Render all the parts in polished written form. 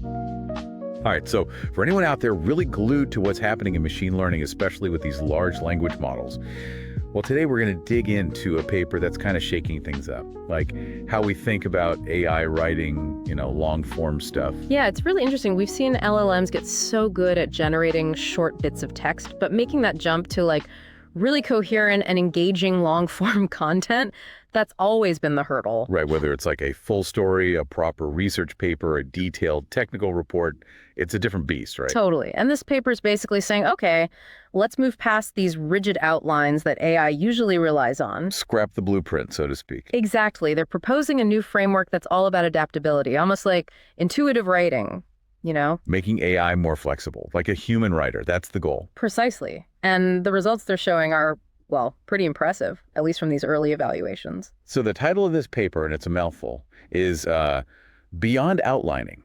All right, so for anyone out there really glued to what's happening in machine learning, especially with these large language models, well, today we're going to dig into a paper that's kind of shaking things up, like how we think about AI writing, long form stuff. Yeah, it's really interesting. We've seen LLMs get so good at generating short bits of text, but making that jump to really coherent and engaging long form content, that's always been the hurdle. Right, whether it's like a full story, a proper research paper, a detailed technical report, it's a different beast, right? Totally. And this paper is basically saying, okay, let's move past these rigid outlines that AI usually relies on. Scrap the blueprint, so to speak. Exactly. They're proposing a new framework that's all about adaptability, almost like intuitive writing, Making AI more flexible, like a human writer. That's the goal. Precisely. And the results they're showing are, well, pretty impressive, at least from these early evaluations. So the title of this paper, and it's a mouthful, is Beyond Outlining,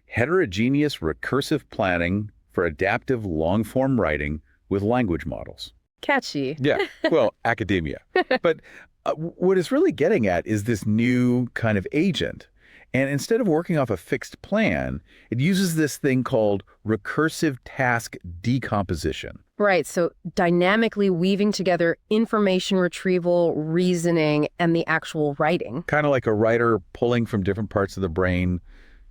Heterogeneous Recursive Planning for Adaptive Long-Form Writing with Language Models. Catchy. Yeah, well, academia. But what it's really getting at is this new kind of agent. And instead of working off a fixed plan, it uses this thing called recursive task decomposition. Right, so dynamically weaving together information retrieval, reasoning, and the actual writing. Kind of like a writer pulling from different parts of the brain,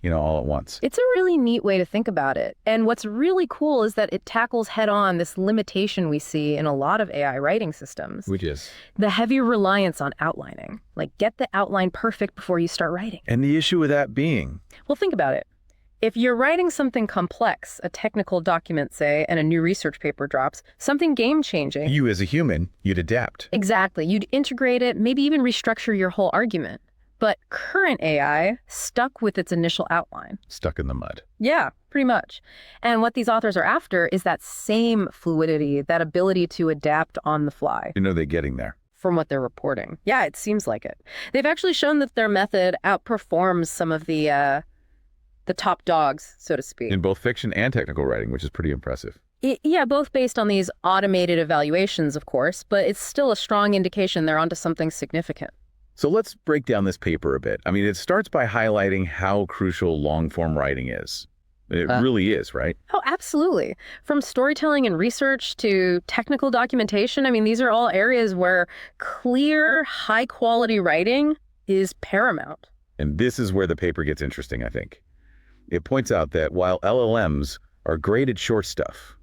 all at once. It's a really neat way to think about it. And what's really cool is that it tackles head-on this limitation we see in a lot of AI writing systems. Which is? The heavy reliance on outlining. Like, get the outline perfect before you start writing. And the issue with that being? Well, think about it. If you're writing something complex, a technical document, say, and a new research paper drops, something game-changing. You as a human, you'd adapt. Exactly. You'd integrate it, maybe even restructure your whole argument. But current AI stuck with its initial outline. Stuck in the mud. Yeah, pretty much. And what these authors are after is that same fluidity, that ability to adapt on the fly. They're getting there. From what they're reporting. Yeah, it seems like it. They've actually shown that their method outperforms some of the top dogs, so to speak. In both fiction and technical writing, which is pretty impressive. Yeah, both based on these automated evaluations, of course, but it's still a strong indication they're onto something significant. So let's break down this paper a bit. It starts by highlighting how crucial long-form writing is. It really is, right? Oh, absolutely. From storytelling and research to technical documentation, these are all areas where clear, high-quality writing is paramount. And this is where the paper gets interesting, I think. It points out that while LLMs are great at short stuff,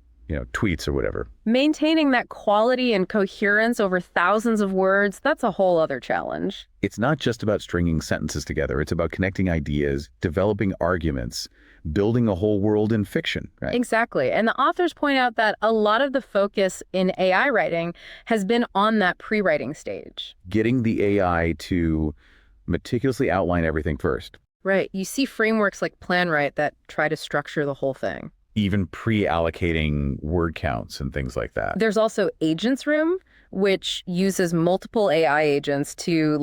tweets or whatever. Maintaining that quality and coherence over thousands of words, that's a whole other challenge. It's not just about stringing sentences together. It's about connecting ideas, developing arguments, building a whole world in fiction, right? Exactly. And the authors point out that a lot of the focus in AI writing has been on that pre-writing stage. Getting the AI to meticulously outline everything first. Right. You see frameworks like PlanWrite that try to structure the whole thing. Even pre-allocating word counts and things like that. There's also Agents Room, which uses multiple AI agents to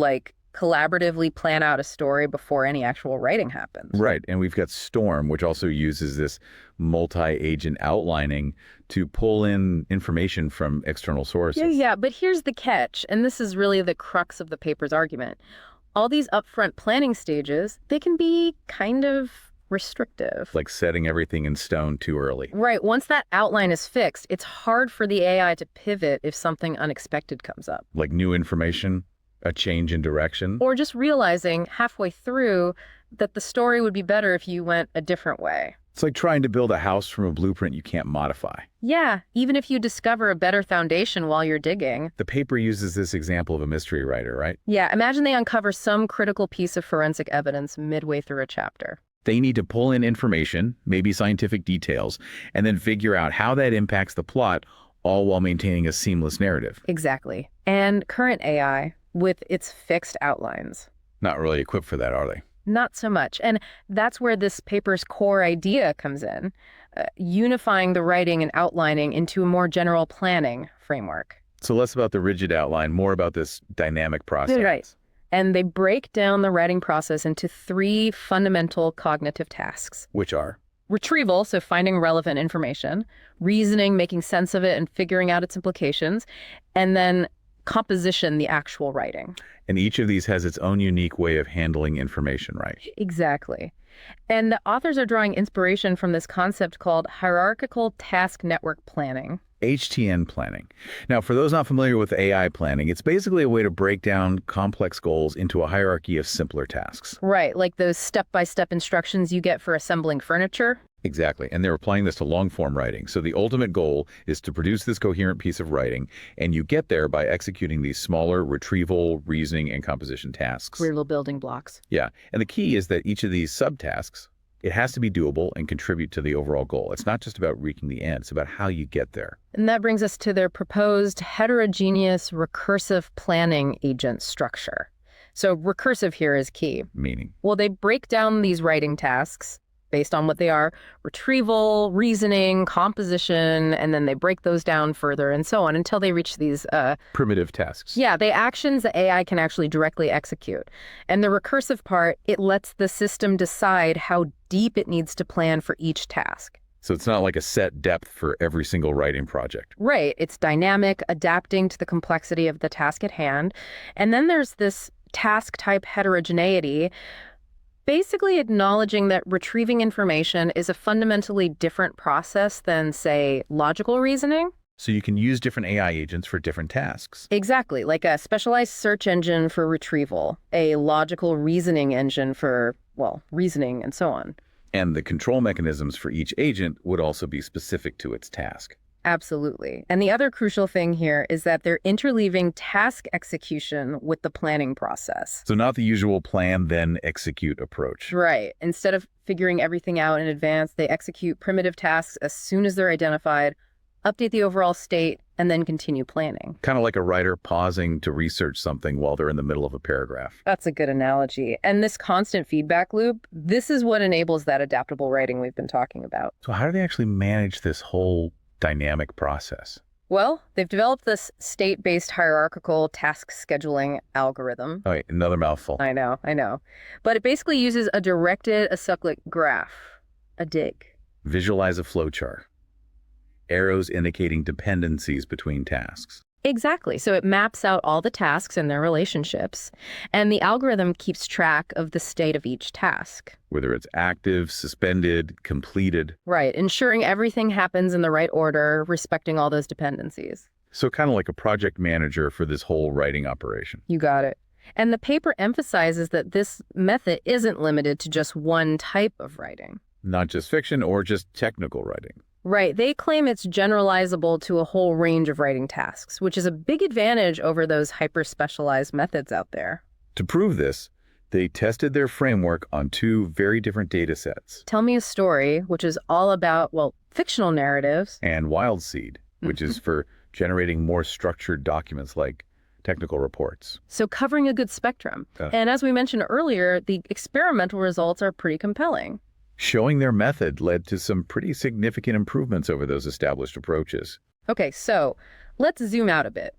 collaboratively plan out a story before any actual writing happens. Right. And we've got Storm, which also uses this multi-agent outlining to pull in information from external sources. Yeah. But here's the catch, and this is really the crux of the paper's argument. All these upfront planning stages, they can be kind of restrictive. Like setting everything in stone too early. Right. Once that outline is fixed, it's hard for the AI to pivot if something unexpected comes up. Like new information, a change in direction. Or just realizing halfway through that the story would be better if you went a different way. It's like trying to build a house from a blueprint you can't modify. Yeah, even if you discover a better foundation while you're digging. The paper uses this example of a mystery writer, right? Yeah, imagine they uncover some critical piece of forensic evidence midway through a chapter. They need to pull in information, maybe scientific details, and then figure out how that impacts the plot, all while maintaining a seamless narrative. Exactly. And current AI, with its fixed outlines. Not really equipped for that, are they? Not so much. And that's where this paper's core idea comes in, unifying the writing and outlining into a more general planning framework. So less about the rigid outline, more about this dynamic process. Right. And they break down the writing process into 3 fundamental cognitive tasks. Which are? Retrieval, so finding relevant information, reasoning, making sense of it and figuring out its implications, and then composition, the actual writing. And each of these has its own unique way of handling information, right? Exactly. And the authors are drawing inspiration from this concept called hierarchical task network planning. HTN planning. Now, for those not familiar with AI planning, it's basically a way to break down complex goals into a hierarchy of simpler tasks. Right, like those step-by-step instructions you get for assembling furniture. Exactly. And they're applying this to long-form writing. So the ultimate goal is to produce this coherent piece of writing, and you get there by executing these smaller retrieval, reasoning, and composition tasks. Weird little building blocks. Yeah. And the key is that each of these subtasks, it has to be doable and contribute to the overall goal. It's not just about reaching the end. It's about how you get there. And that brings us to their proposed heterogeneous recursive planning agent structure. So recursive here is key. Meaning? Well, they break down these writing tasks based on what they are: retrieval, reasoning, composition, and then they break those down further and so on until they reach these Primitive tasks. yeah, the actions that AI can actually directly execute. And the recursive part, it lets the system decide how deep it needs to plan for each task. So it's not like a set depth for every single writing project. Right, it's dynamic, adapting to the complexity of the task at hand. And then there's this task type heterogeneity, basically acknowledging that retrieving information is a fundamentally different process than, say, logical reasoning. So you can use different AI agents for different tasks. Exactly, like a specialized search engine for retrieval, a logical reasoning engine for, well, reasoning and so on. And the control mechanisms for each agent would also be specific to its task. Absolutely. And the other crucial thing here is that they're interleaving task execution with the planning process. So not the usual plan, then execute approach. Right. Instead of figuring everything out in advance, they execute primitive tasks as soon as they're identified, update the overall state, and then continue planning. Kind of like a writer pausing to research something while they're in the middle of a paragraph. That's a good analogy. And this constant feedback loop, this is what enables that adaptable writing we've been talking about. So how do they actually manage this whole dynamic process? Well, they've developed this state-based hierarchical task scheduling algorithm. Oh, wait, another mouthful. I know. But it basically uses a directed acyclic graph, a dig. Visualize a flowchart. Arrows indicating dependencies between tasks. Exactly. So it maps out all the tasks and their relationships, and the algorithm keeps track of the state of each task. Whether it's active, suspended, completed. Right, ensuring everything happens in the right order, respecting all those dependencies. So kind of like a project manager for this whole writing operation. You got it. And the paper emphasizes that this method isn't limited to just one type of writing. Not just fiction or just technical writing. Right. They claim it's generalizable to a whole range of writing tasks, which is a big advantage over those hyper-specialized methods out there. To prove this, they tested their framework on two very different data sets. Tell Me a Story, which is all about, well, fictional narratives. And Wild Seed, which is for generating more structured documents like technical reports. So covering a good spectrum. And as we mentioned earlier, the experimental results are pretty compelling. Showing their method led to some pretty significant improvements over those established approaches. Okay, so let's zoom out a bit.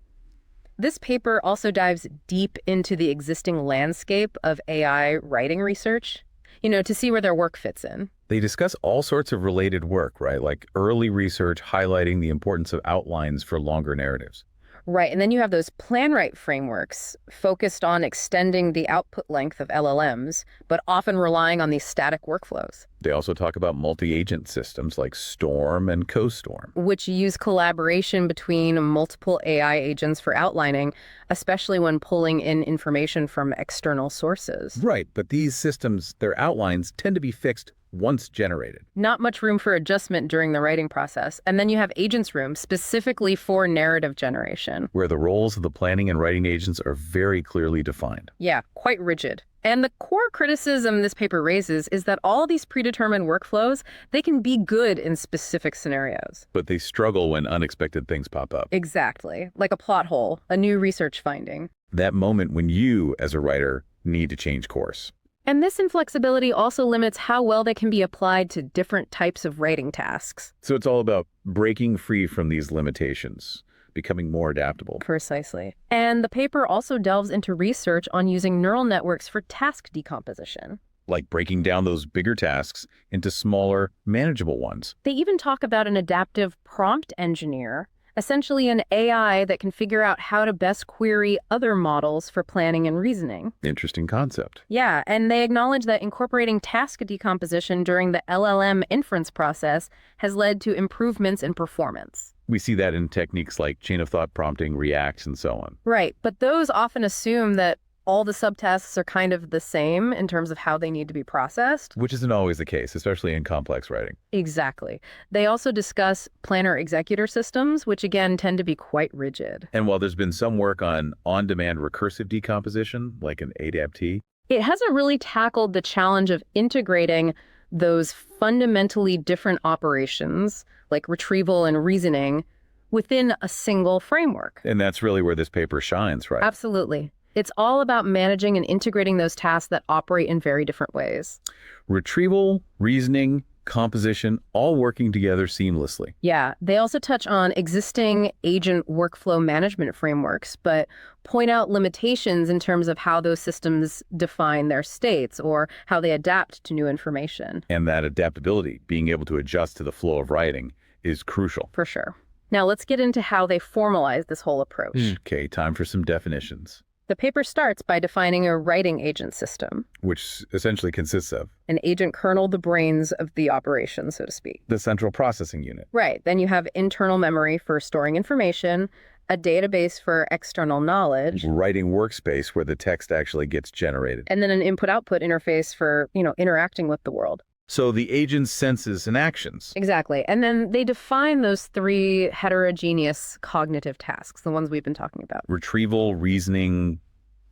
This paper also dives deep into the existing landscape of AI writing research, to see where their work fits in. They discuss all sorts of related work, right? Like early research highlighting the importance of outlines for longer narratives. Right, and then you have those PlanWright frameworks focused on extending the output length of LLMs, but often relying on these static workflows. They also talk about multi-agent systems like Storm and CoStorm, which use collaboration between multiple AI agents for outlining, especially when pulling in information from external sources. Right, but these systems, their outlines tend to be fixed once generated. Not much room for adjustment during the writing process. And then you have agents room specifically for narrative generation, where the roles of the planning and writing agents are very clearly defined. Yeah, quite rigid. And the core criticism this paper raises is that all these predetermined workflows, they can be good in specific scenarios. But they struggle when unexpected things pop up. Exactly. Like a plot hole, a new research finding. That moment when you, as a writer, need to change course. And this inflexibility also limits how well they can be applied to different types of writing tasks. So it's all about breaking free from these limitations, becoming more adaptable. Precisely. And the paper also delves into research on using neural networks for task decomposition. Like breaking down those bigger tasks into smaller, manageable ones. They even talk about an adaptive prompt engineer essentially an AI that can figure out how to best query other models for planning and reasoning. Interesting concept. Yeah, and they acknowledge that incorporating task decomposition during the LLM inference process has led to improvements in performance. We see that in techniques like chain of thought prompting, reacts, and so on. Right, but those often assume that all the subtasks are kind of the same in terms of how they need to be processed. Which isn't always the case, especially in complex writing. Exactly. They also discuss planner-executor systems, which again tend to be quite rigid. And while there's been some work on-demand recursive decomposition, like an ADAPT, it hasn't really tackled the challenge of integrating those fundamentally different operations, like retrieval and reasoning, within a single framework. and that's really where this paper shines, right? Absolutely. It's all about managing and integrating those tasks that operate in very different ways. Retrieval, reasoning, composition, all working together seamlessly. Yeah, they also touch on existing agent workflow management frameworks, but point out limitations in terms of how those systems define their states or how they adapt to new information. And that adaptability, being able to adjust to the flow of writing, is crucial. For sure. Now let's get into how they formalize this whole approach. Okay, time for some definitions. The paper starts by defining a writing agent system, Which essentially consists of an agent kernel, the brains of the operation, so to speak. the central processing unit. Right. Then you have internal memory for storing information, a database for external knowledge, Writing workspace where the text actually gets generated. and then an input-output interface for, interacting with the world. So the agent's senses and actions. Exactly. And then they define those three heterogeneous cognitive tasks, the ones we've been talking about. Retrieval, reasoning,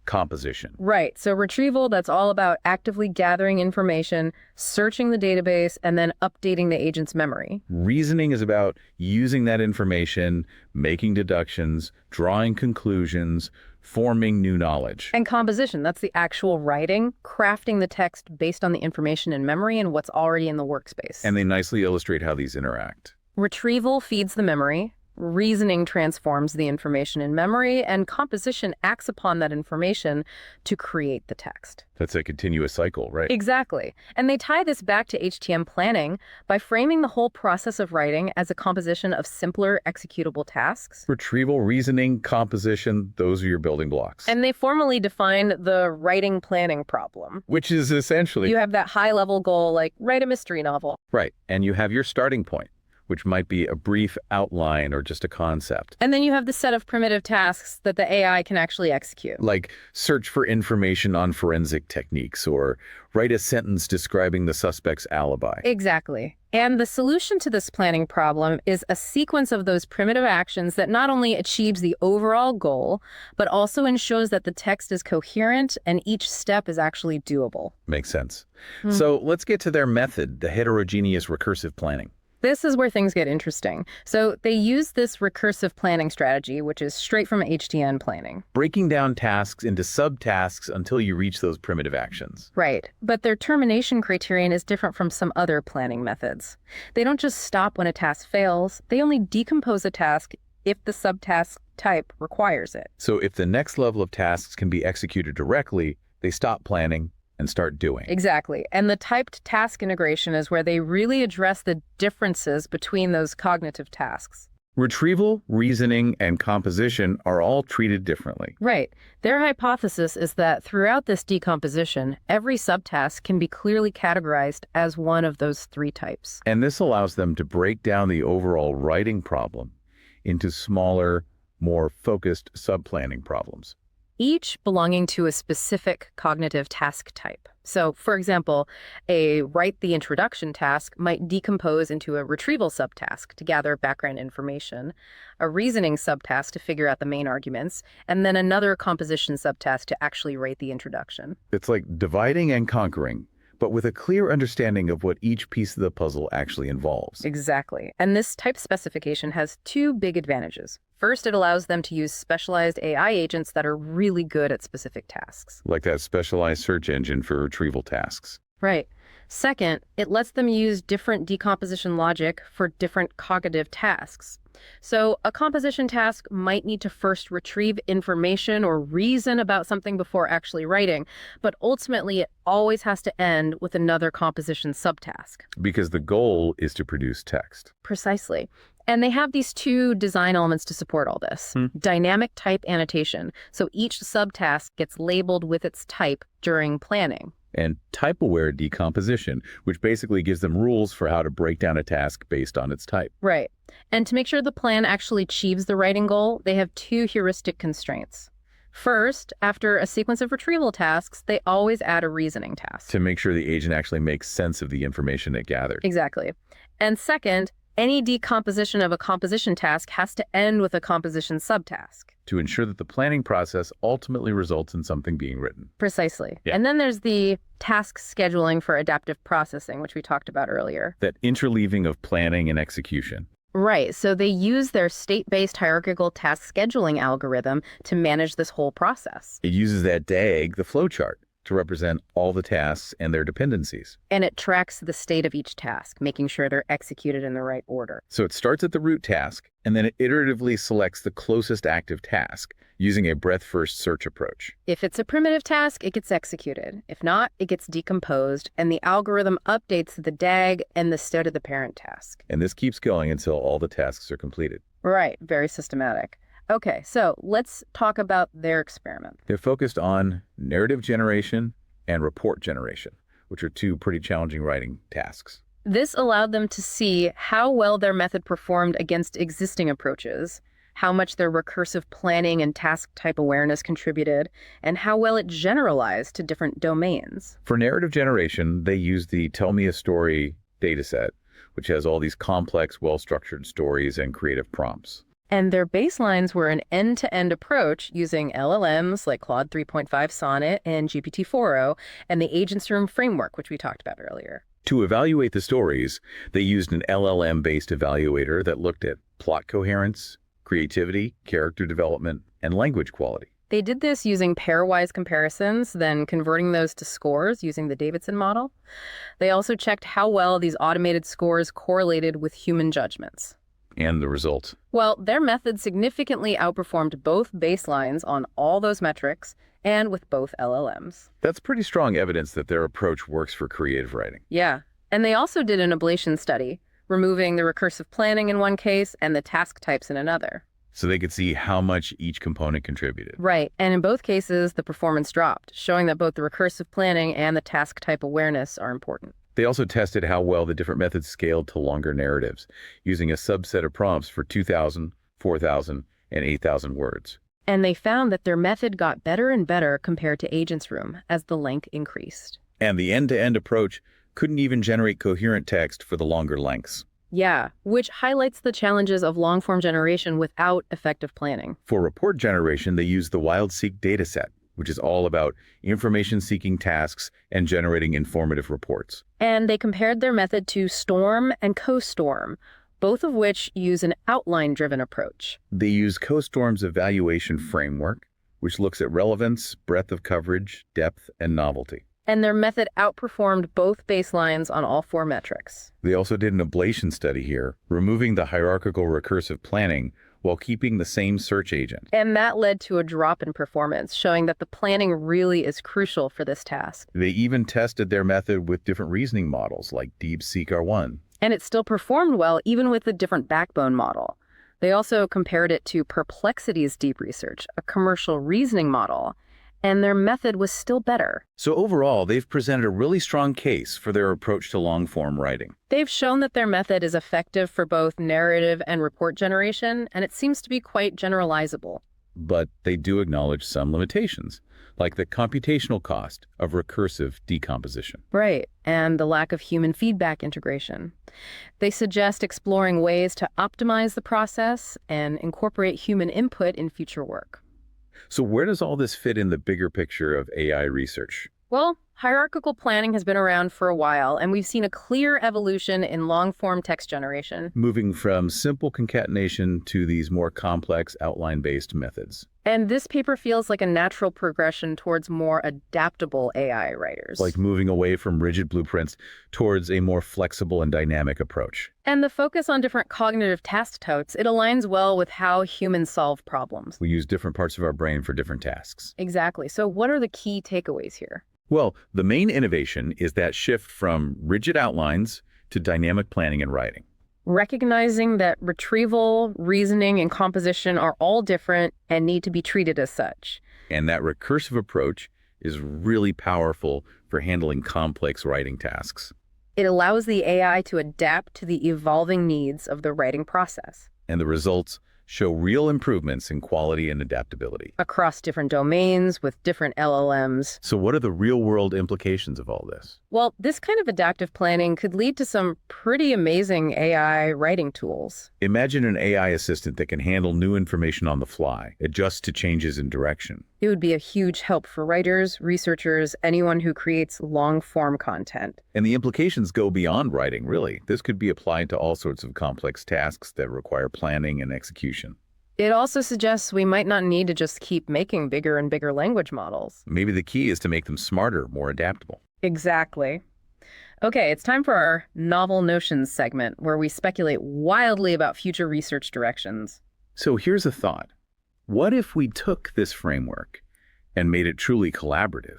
composition. Right. So retrieval, that's all about actively gathering information, searching the database, and then updating the agent's memory. Reasoning is about using that information, making deductions, drawing conclusions, forming new knowledge. And composition, that's the actual writing, crafting the text based on the information in memory and what's already in the workspace. And they nicely illustrate how these interact. Retrieval feeds the memory, reasoning transforms the information in memory, and composition acts upon that information to create the text. That's a continuous cycle, right? Exactly. And they tie this back to HTM planning by framing the whole process of writing as a composition of simpler executable tasks. Retrieval, reasoning, composition, those are your building blocks. And they formally define the writing planning problem. Which is essentially... You have that high-level goal, like write a mystery novel. Right. And you have your starting point, which might be a brief outline or just a concept. And then you have the set of primitive tasks that the AI can actually execute. Like search for information on forensic techniques or write a sentence describing the suspect's alibi. Exactly. And the solution to this planning problem is a sequence of those primitive actions that not only achieves the overall goal, but also ensures that the text is coherent and each step is actually doable. Makes sense. So let's get to their method, the heterogeneous recursive planning. This is where things get interesting. So they use this recursive planning strategy, which is straight from HTN planning. Breaking down tasks into subtasks until you reach those primitive actions. Right. But their termination criterion is different from some other planning methods. They don't just stop when a task fails. They only decompose a task if the subtask type requires it. So if the next level of tasks can be executed directly, they stop planning and start doing. Exactly. And the typed task integration is where they really address the differences between those cognitive tasks. Retrieval, reasoning, and composition are all treated differently. Right. Their hypothesis is that throughout this decomposition, every subtask can be clearly categorized as one of those three types. And this allows them to break down the overall writing problem into smaller, more focused sub-planning problems. Each belonging to a specific cognitive task type. So, for example, a write the introduction task might decompose into a retrieval subtask to gather background information, a reasoning subtask to figure out the main arguments, and then another composition subtask to actually write the introduction. It's like dividing and conquering, but with a clear understanding of what each piece of the puzzle actually involves. Exactly. And this type specification has two big advantages. First, it allows them to use specialized AI agents that are really good at specific tasks. Like that specialized search engine for retrieval tasks. Right. Second, it lets them use different decomposition logic for different cognitive tasks. So a composition task might need to first retrieve information or reason about something before actually writing, but ultimately it always has to end with another composition subtask. Because the goal is to produce text. Precisely. And they have these two design elements to support all this. Dynamic type annotation. So each subtask gets labeled with its type during planning. And type-aware decomposition, which basically gives them rules for how to break down a task based on its type. Right. And to make sure the plan actually achieves the writing goal, they have two heuristic constraints. First, after a sequence of retrieval tasks, they always add a reasoning task. To make sure the agent actually makes sense of the information it gathered. Exactly. And second, any decomposition of a composition task has to end with a composition subtask. To ensure that the planning process ultimately results in something being written. Precisely. Yeah. And then there's the task scheduling for adaptive processing, which we talked about earlier. That interleaving of planning and execution. Right. So they use their state-based hierarchical task scheduling algorithm to manage this whole process. It uses that DAG, the flowchart, to represent all the tasks and their dependencies. And it tracks the state of each task, making sure they're executed in the right order. So it starts at the root task, and then it iteratively selects the closest active task using a breadth-first search approach. If it's a primitive task, it gets executed. If not, it gets decomposed, and the algorithm updates the DAG and the state of the parent task. And this keeps going until all the tasks are completed. Right, very systematic. Okay, so let's talk about their experiment. They're focused on narrative generation and report generation, which are two pretty challenging writing tasks. This allowed them to see how well their method performed against existing approaches, how much their recursive planning and task type awareness contributed, and how well it generalized to different domains. For narrative generation, they used the Tell Me a Story dataset, which has all these complex, well-structured stories and creative prompts. And their baselines were an end-to-end approach using LLMs like Claude 3.5 Sonnet and GPT-4o, and the Agents Room framework, which we talked about earlier. To evaluate the stories, they used an LLM-based evaluator that looked at plot coherence, creativity, character development, and language quality. They did this using pairwise comparisons, then converting those to scores using the Davidson model. They also checked how well these automated scores correlated with human judgments. And the result? Well, their method significantly outperformed both baselines on all those metrics and with both LLMs. That's pretty strong evidence that their approach works for creative writing. Yeah. And they also did an ablation study, removing the recursive planning in one case and the task types in another. So they could see how much each component contributed. Right. And in both cases, the performance dropped, showing that both the recursive planning and the task type awareness are important. They also tested how well the different methods scaled to longer narratives, using a subset of prompts for 2,000, 4,000, and 8,000 words. And they found that their method got better and better compared to Agents Room as the length increased. And the end-to-end approach couldn't even generate coherent text for the longer lengths. Yeah, which highlights the challenges of long-form generation without effective planning. For report generation, they used the WildSeek dataset, which is all about information-seeking tasks and generating informative reports. And they compared their method to Storm and CoStorm, both of which use an outline-driven approach. They use CoStorm's evaluation framework, which looks at relevance, breadth of coverage, depth, and novelty. And their method outperformed both baselines on all four metrics. They also did an ablation study here, removing the hierarchical recursive planning while keeping the same search agent. And that led to a drop in performance, showing that the planning really is crucial for this task. They even tested their method with different reasoning models like DeepSeek R1. And it still performed well, even with a different backbone model. They also compared it to Perplexity's deep research, a commercial reasoning model, and their method was still better. So overall, they've presented a really strong case for their approach to long-form writing. They've shown that their method is effective for both narrative and report generation, and it seems to be quite generalizable. But they do acknowledge some limitations, like the computational cost of recursive decomposition. Right, and the lack of human feedback integration. They suggest exploring ways to optimize the process and incorporate human input in future work. So where does all this fit in the bigger picture of AI research? Well, hierarchical planning has been around for a while, and we've seen a clear evolution in long-form text generation. Moving from simple concatenation to these more complex outline-based methods. And this paper feels like a natural progression towards more adaptable AI writers. Like moving away from rigid blueprints towards a more flexible and dynamic approach. And the focus on different cognitive task types, it aligns well with how humans solve problems. We use different parts of our brain for different tasks. Exactly. So what are the key takeaways here? Well, the main innovation is that shift from rigid outlines to dynamic planning and writing. recognizing that retrieval, reasoning, and composition are all different and need to be treated as such. And that recursive approach is really powerful for handling complex writing tasks. It allows the AI to adapt to the evolving needs of the writing process. And the results show real improvements in quality and adaptability. Across different domains with different LLMs. So what are the real-world implications of all this? Well, this kind of adaptive planning could lead to some pretty amazing AI writing tools. Imagine an AI assistant that can handle new information on the fly, adjust to changes in direction. It would be a huge help for writers, researchers, anyone who creates long-form content. And the implications go beyond writing, really. This could be applied to all sorts of complex tasks that require planning and execution. It also suggests we might not need to just keep making bigger and bigger language models. Maybe the key is to make them smarter, more adaptable. Exactly. Okay, it's time for our Novel Notions segment, where we speculate wildly about future research directions. So here's a thought. What if we took this framework and made it truly collaborative?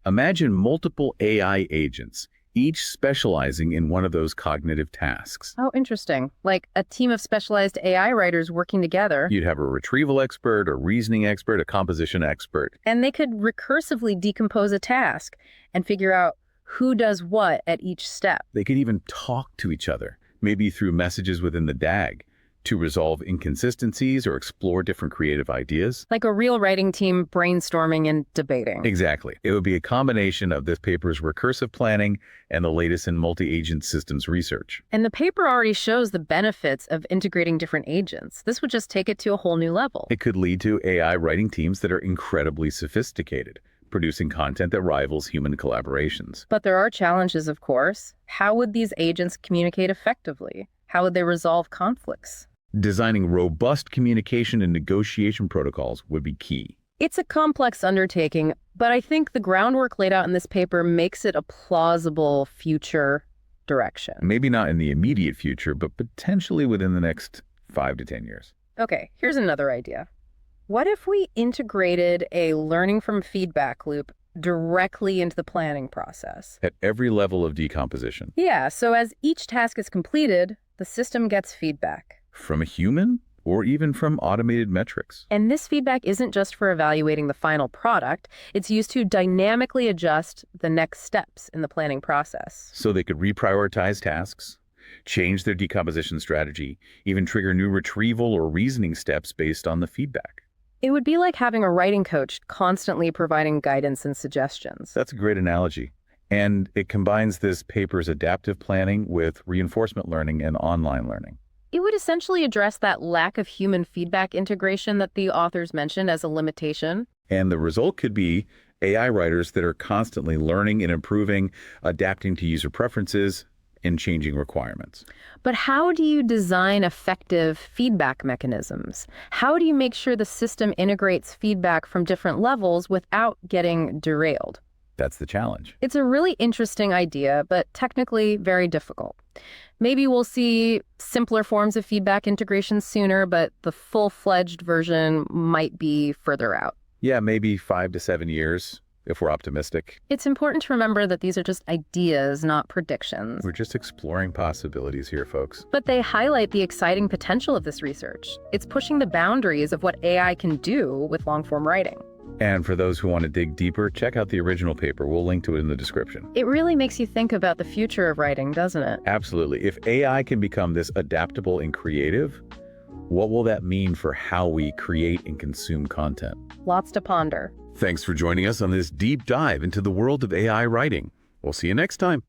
Imagine multiple AI agents, each specializing in one of those cognitive tasks. Oh, interesting. Like a team of specialized AI writers working together. You'd have a retrieval expert, a reasoning expert, a composition expert. And they could recursively decompose a task and figure out who does what at each step. They could even talk to each other, maybe through messages within the DAG, to resolve inconsistencies or explore different creative ideas. Like a real writing team brainstorming and debating. Exactly. It would be a combination of this paper's recursive planning and the latest in multi-agent systems research. And the paper already shows the benefits of integrating different agents. This would just take it to a whole new level. It could lead to AI writing teams that are incredibly sophisticated, producing content that rivals human collaborations. But there are challenges, of course. How would these agents communicate effectively? How would they resolve conflicts? Designing robust communication and negotiation protocols would be key. It's a complex undertaking, but I think the groundwork laid out in this paper makes it a plausible future direction. Maybe not in the immediate future, but potentially within the next 5 to 10 years. Okay, here's another idea. What if we integrated a learning from feedback loop directly into the planning process? At every level of decomposition. Yeah, so as each task is completed, the system gets feedback. From a human or even from automated metrics. And this feedback isn't just for evaluating the final product, it's used to dynamically adjust the next steps in the planning process. So they could reprioritize tasks, change their decomposition strategy, even trigger new retrieval or reasoning steps based on the feedback. It would be like having a writing coach constantly providing guidance and suggestions. That's a great analogy. And it combines this paper's adaptive planning with reinforcement learning and online learning. It would essentially address that lack of human feedback integration that the authors mentioned as a limitation. And the result could be AI writers that are constantly learning and improving, adapting to user preferences, and changing requirements. But how do you design effective feedback mechanisms? How do you make sure the system integrates feedback from different levels without getting derailed? That's the challenge. It's a really interesting idea, but technically very difficult. Maybe we'll see simpler forms of feedback integration sooner, but the full-fledged version might be further out. Yeah, maybe 5 to 7 years, if we're optimistic. It's important to remember that these are just ideas, not predictions. We're just exploring possibilities here, folks. But they highlight the exciting potential of this research. It's pushing the boundaries of what AI can do with long-form writing. And for those who want to dig deeper, check out the original paper. We'll link to it in the description. It really makes you think about the future of writing, doesn't it? Absolutely. If AI can become this adaptable and creative, what will that mean for how we create and consume content? Lots to ponder. Thanks for joining us on this deep dive into the world of AI writing. We'll see you next time.